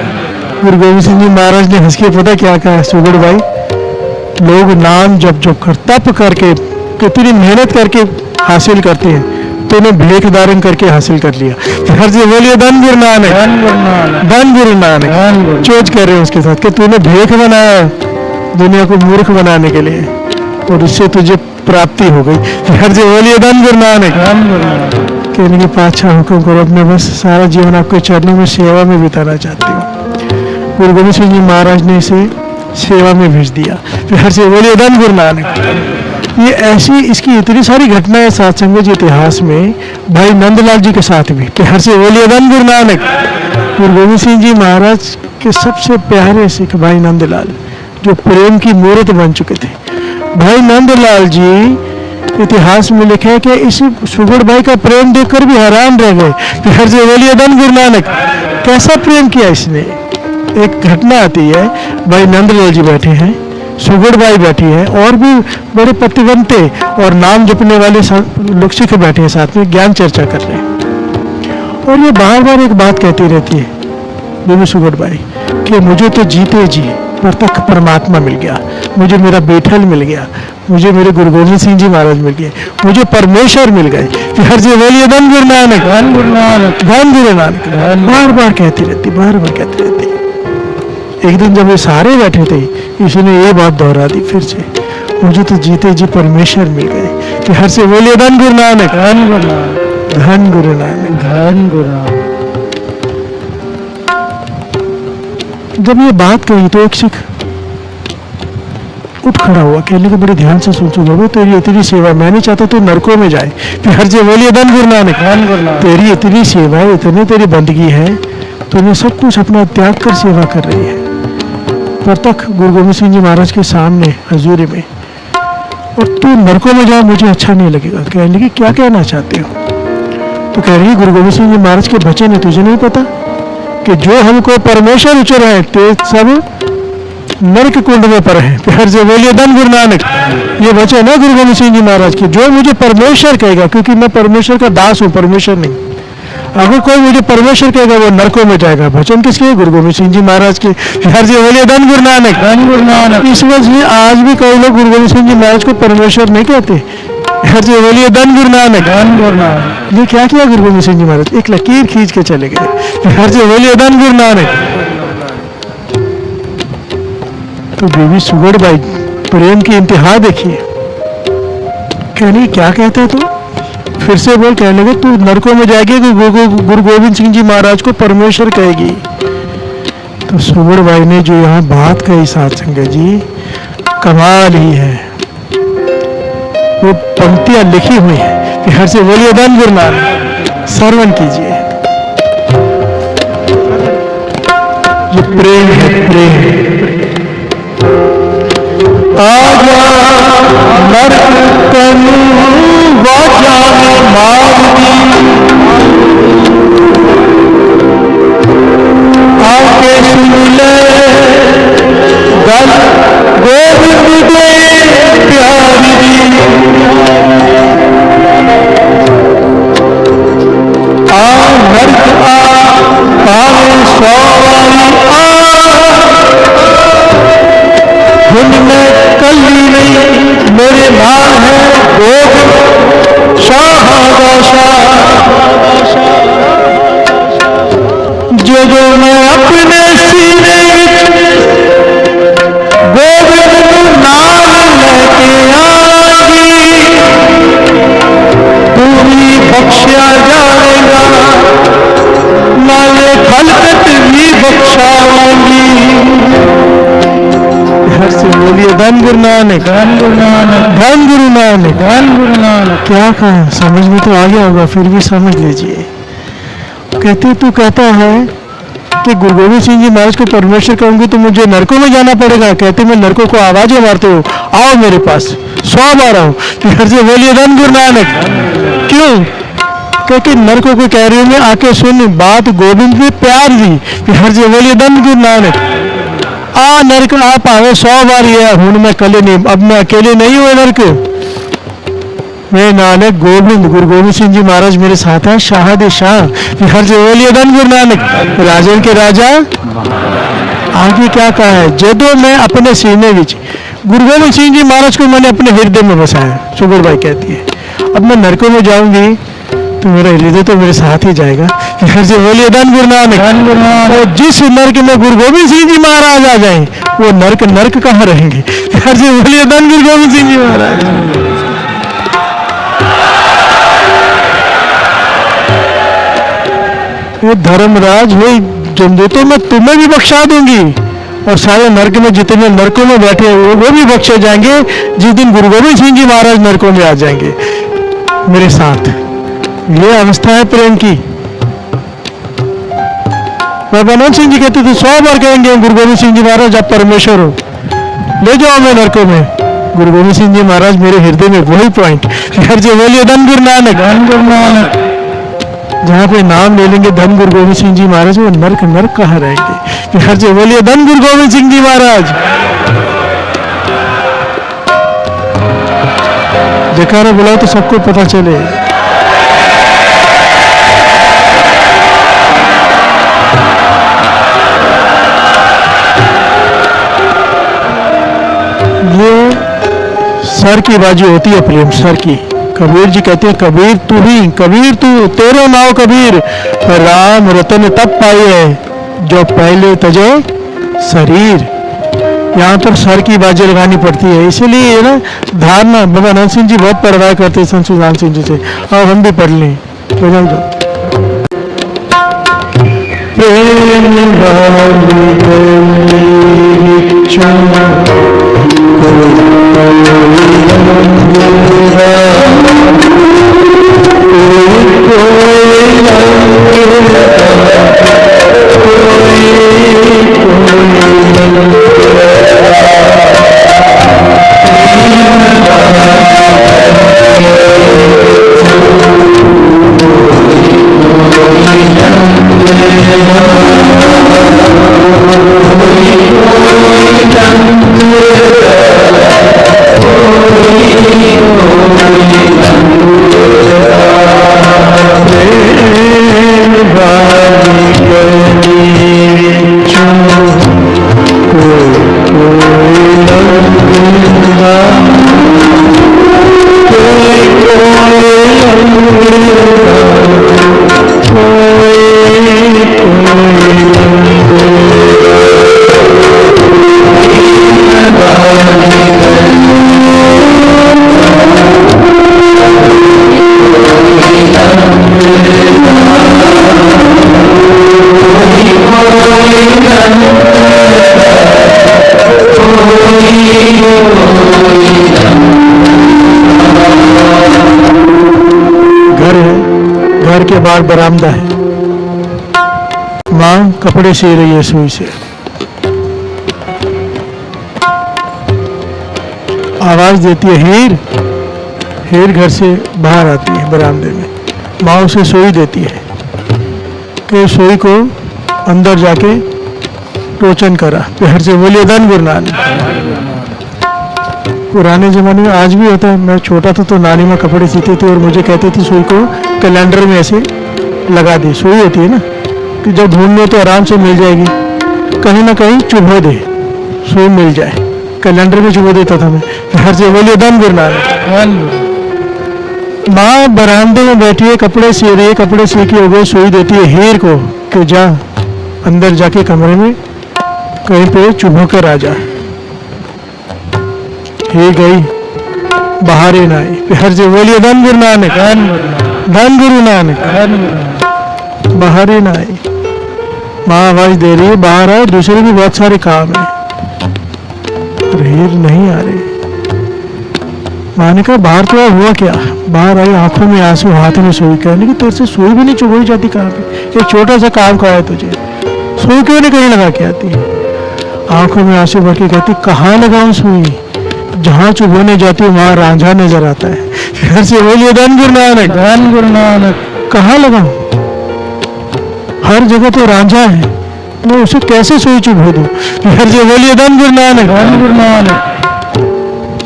गुरु गोविंद सिंह जी महाराज ने हंस के पता क्या कहा? सुगड़ भाई, लोग नाम जप कर तप करके कितनी मेहनत करके हासिल करते हैं, तूने भेख धारण करके हासिल कर लिया। हर से बोलिए धन गुरु नानक। धन गुरु नानक। धन गुरु नानक। चोज कर रहे हैं उसके साथ कि तूने भेख बनाया दुनिया को मूर्ख बनाने के लिए, और इससे तुझे प्राप्ति हो गई। हर से बोलिए धन गुरु नानक। धन गुरु नानक। कहने के पाछा हुक्म करो, अपने बस सारा जीवन आपके चरणों में सेवा में बिताना चाहती हूँ। गुरु गोविंद सिंह जी महाराज ने इसे सेवा में भेज दिया। फिर हर से बोलिए धन गुरु नानक। ये ऐसी, इसकी इतनी सारी घटनाएं सत्संग जी इतिहास में, भाई नंदलाल जी के साथ भी। फिर हर से बोलिए धन गुरु नानक। गुरु गोविंद सिंह जी महाराज के सबसे प्यारे सिख भाई नंदलाल, जो प्रेम की मूर्त बन चुके थे। भाई नंदलाल जी इतिहास में लिखे है कि इस सुगड़ भाई का प्रेम देखकर भी हैरान रह गए। फिर हर से बोलिए धन गुरु नानक। कैसा प्रेम किया इसने? एक घटना आती है, भाई नंदलाल जी बैठे हैं, सुगड़ भाई बैठी है, और भी बड़े पतिवंते और नाम जपने वाले लोग सिख बैठे हैं साथ में, ज्ञान चर्चा कर रहे हैं। और ये बार बार एक बात कहती रहती है बीबी सुगड़ भाई कि मुझे तो जीते जी प्रत्यक्ष परमात्मा मिल गया, मुझे मेरा बेठल मिल गया, मुझे मेरे गुरु गोविंद सिंह जी महाराज मिल गए, मुझे परमेश्वर मिल गए। फिर हर से बोलिए धन गुरु नानक। धन गुरु नानक। धन गुरु नानक। बार बार कहती रहती, बार बार कहती रहती। एक दिन जब ये सारे बैठे थे, इसने ये बात दोहरा दी फिर से, मुझे तो जीते जी परमेश्वर मिल गए। फिर हर से बोलिए धन गुरु नानक। धन गुरु नानक। धन गुरु नानक। धन गुरु नानक। जब ये बात कही तो एक सिख उठ खड़ा हुआ, कहने के बड़े ध्यान से सोचो बाबू, तेरी इतनी सेवा, मैं नहीं चाहता तू नरकों में जाए। फिर हर से बोलिए धन गुरु नानक। धन गुरु नानक। तेरी इतनी सेवा है, इतनी तेरी बंदगी है, तूने सब कुछ अपना त्याग कर सेवा कर रही है प्रत्यक्ष गुरु गोविंद सिंह जी महाराज के सामने हजूरी में, और तू नरकों में जाए मुझे अच्छा नहीं लगेगा। कहने की क्या कहना चाहते हो? तो कह रही है गुरु गोविंद सिंह जी महाराज के वचन है, तुझे नहीं पता कि जो हमको परमेश्वर उचर है ते सब नरक कुंड में पर है। फिर से बोलिए धन गुरु नानक। ये वचन है गुरु गोविंद सिंह जी महाराज की, जो मुझे परमेश्वर कहेगा, क्योंकि मैं परमेश्वर का दास हूँ, परमेश्वर नहीं। अगर कोई मुझे परमेश्वर कहेगा वो नरकों में जाएगा। भजन किसके? गुरु गोविंद सिंह जी महाराज के। हर जी बोलिए धन गुरु नानक। धन गुरु नानक। इस वजह से आज भी कई लोग गुरु गोविंद सिंह जी महाराज को परमेश्वर नहीं कहते। हर जी बोलिए धन गुरु नानक। धन गुरु नानक। ये क्या किया गुरु गोविंद सिंह जी महाराज? एक लकीर खींच के चले गए। हर जी बोलिए धन गुरु नानक। तो बीवी सुगड़बाई प्रेम की इंतहा देखिए। कहनी क्या कहते हो तू? फिर से बोल। कहने लगे तू नरकों में जाएगी कि गुरु गोविंद सिंह जी महाराज को परमेश्वर कहेगी। तो सुगड़बाई ने जो यहाँ बात कही साथ संगत जी, कमाल ही है। वो पंक्तियां लिखी हुई है कि हर से बोलिए धन गुरु नानक। श्रवण कीजिए। ये प्रेम है, प्रेम। आजा नरक तनु वाचा मारती, आके सुन ले दल गोविंद दे प्यारी दी। आ नरक पावे सवारी में कली नहीं मेरे नाम है गोविंद शाह। जो मैं अपने सीने गोविंद नाम लेके आएगी, तू भी बख्शिया जाएगा, नाले खलकत भी बख्शाऊंगी। हर से बोलिए धन गुरु नानक। धन गुरु नानक। धन गुरु नानक। धन गुरु नानक। क्या कहा? समझ में तो आ गया होगा, फिर भी समझ लीजिए। कहते तू कहता है कि गुरु गोविंद सिंह जी महाराज को परमेश्वर कहूंगी तो मुझे नरकों में जाना पड़ेगा। कहते मैं नरकों को आवाजें मारते हो, आओ मेरे पास, 100 बार आओ। हर से बोलिए धन गुरु नानक। क्यों? क्योंकि नरकों को कह रही हूं मैं, आके सुन बात गोविंद ने प्यार दी। हर से बोलिए धन गुरु नानक। आ नरक आप आवे 100 बार ये हूं मैं कले नहीं, अब मैं अकेले नहीं हूं नरक। मैं नानक गोविंद गुरु गोविंद सिंह जी महाराज मेरे साथ है, शाह दे शाह। हर से बोलिए धन गुरु नानक। राजन के राजा। आगे क्या कहा है? जदों मैं अपने सीने विच गुरु गोविंद सिंह जी महाराज को मैंने अपने हृदय में बसाया। सुगड़बाई कहती है अब मैं नरकों में जाऊंगी तो मेरा हृदय तो मेरे साथ ही जाएगा। हर से बोलिए धन गुरु नानक। धन गुरु नानक। और जिस नरक में गुरु गोविंद सिंह जी महाराज आ जाएं, वो नरक नरक कहाँ रहेंगे? हर से बोलिए धन गुरु गोविंद सिंह जी महाराज। ये धर्मराज हुई जमदूतों में तुम्हें भी बख्शा दूंगी, और सारे नरक में जितने नरकों में बैठे हैं वो भी बख्शे जाएंगे जिस दिन गुरु गोविंद सिंह जी महाराज नरकों में आ जाएंगे मेरे साथ। ये अवस्था है प्रेम की। बाबा आनंद सिंह जी कहते थे 100 बार कहेंगे गुरु गोविंद सिंह जी महाराज आप परमेश्वर हो, ले जाओ मैं नरकों में। गुरु गोविंद सिंह जी महाराज मेरे हृदय में वही पॉइंट। हर जी बोलिए धन गुरु नानक। धन गुरु नानक। जहाँ पे नाम ले लेंगे धन गुरु गोविंद सिंह जी महाराज, वो नरक नरक कहाँ रहेंगे? हर जी बोलिए धन गुरु गोविंद सिंह जी महाराज। जयकारा बुलाओ तो सबको पता चले। ये सर की बाजी होती है प्रेम, सर की। कबीर जी कहते हैं कबीर तू ही, कबीर तू, तेरो नाव कबीर, राम रतन तब पाई है जो पहले तजे शरीर। यहाँ पर सर की बाजी लगानी पड़ती है, इसीलिए ना धारणा बाबा आनंद सिंह जी बहुत पढ़वाया करते संत सुजान सिंह जी से, और हम भी पढ़ लें। घर के बाहर बरामदा है, माँ कपड़े सी रही है सुई से। आवाज देती है हीर। हीर घर से बाहर आती है बरामदे में। माँ उसे सुई देती है कि सुई को अंदर जाके टोचन करा। फिर से बोलिए धन गुरु नानक। पुराने जमाने में आज भी होता है। मैं छोटा था तो नानी माँ कपड़े सीती थी और मुझे कहती थी सुई को कैलेंडर में ऐसे लगा दे। सुई होती है ना कि जब ढूंढ लो तो आराम से मिल जाएगी, कहीं ना कहीं चुभो दे, सुई मिल जाए। कैलेंडर में चुभो देता था मैं। हर से बोलिए धन गुरु नानक। माँ बरामदे में बैठी है, कपड़े सी रही है, कपड़े सी की हो गई, सुई देती है हीर को कि जा अंदर जाके कमरे में कहीं पे चुभो कर आ जा। हीर गई, बाहर ही ना आई। फिर से बोलिए धन गुरु नानक। धन गुरु नानक। बाहर ही ना आई। माँ आवाज दे रही है बाहर आओ, दूसरे भी बहुत सारे काम है। हीर नहीं आ रही। माँ ने कहा बाहर तो हुआ क्या? बाहर आई, आंखों में आंसू, हाथ में सुई। कहने की तेरे से सुई भी नहीं चुभोई जाती कहाँ पे? एक छोटा सा काम का है तुझे, सुई क्यों नहीं कहीं लगा के आती? आंखों में आंसू भर के कहती कहाँ लगाऊं सुई? जहाँ चुभोने जाती है वहां रांझा नजर आता है। फिर से बोलिए धन गुरु नानक। धन गुरु नानक। कहाँ लगाऊं? हर जगह तो रांझा है, मैं उसे कैसे सुई चुभो दूं? फिर से बोलिए धन गुरु नानक। धन गुरु नानक।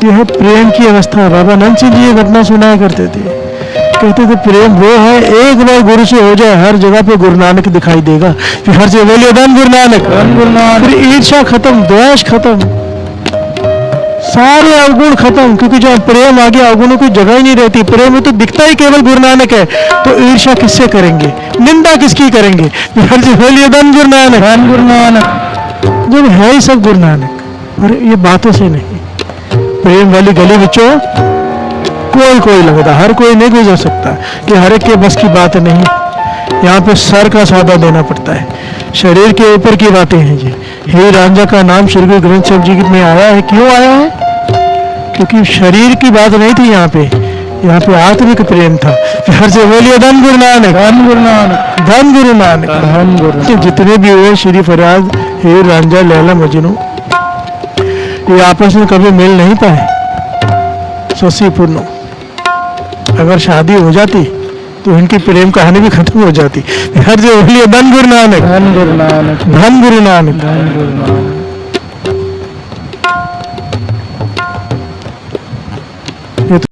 यह प्रेम की अवस्था है। बाबा नंद सिंह जी ये घटना सुनाया करते थे। कहते थे प्रेम वो है, एक बार गुरु से हो जाए हर जगह पे गुरु नानक दिखाई देगा। फिर से बोलिए धन गुरु नानक। धन गुरु नानक। फिर ईर्ष्या खत्म, द्वेष खत्म, सारे अवगुण खत्म। क्योंकि जब प्रेम आ गया अवगुणों की जगह ही नहीं रहती। प्रेम में तो दिखता ही केवल गुरु नानक है, तो ईर्ष्या किससे करेंगे, निंदा किसकी करेंगे? फिर से बोलिए धन गुरु नानक। धन गुरु नानक। जब है ही सब गुरु नानक, और ये बातों से नहीं। प्रेम वाली गली बिचो कोई लगता, हर कोई नहीं गुजर सकता। कि हर एक के बस की बात नहीं। यहाँ पे सर का सौदा देना पड़ता है, शरीर के ऊपर की बातें हैं जी। हीर रांझा का नाम श्री गुरु ग्रंथ साहिब जी में आया है। क्यों आया है? क्योंकि शरीर की बात नहीं थी यहाँ पे आत्मिक प्रेम था। फिर से बोलिए धन गुरु नानक। धन गुरु नानक। धन गुरु नानक। धन गुरु। तो जितने भी हुए श्री फरियाद, हीर रांझा, लैला मजनू, ये आपस में कभी मिल नहीं पाए। शशि पूर्णो, अगर शादी हो जाती तो इनकी प्रेम कहानी भी खत्म हो जाती। हर जो बोलिए धन गुरु नानक। धन गुरु नानक। धन गुरु नानक। धन गुरु नानक।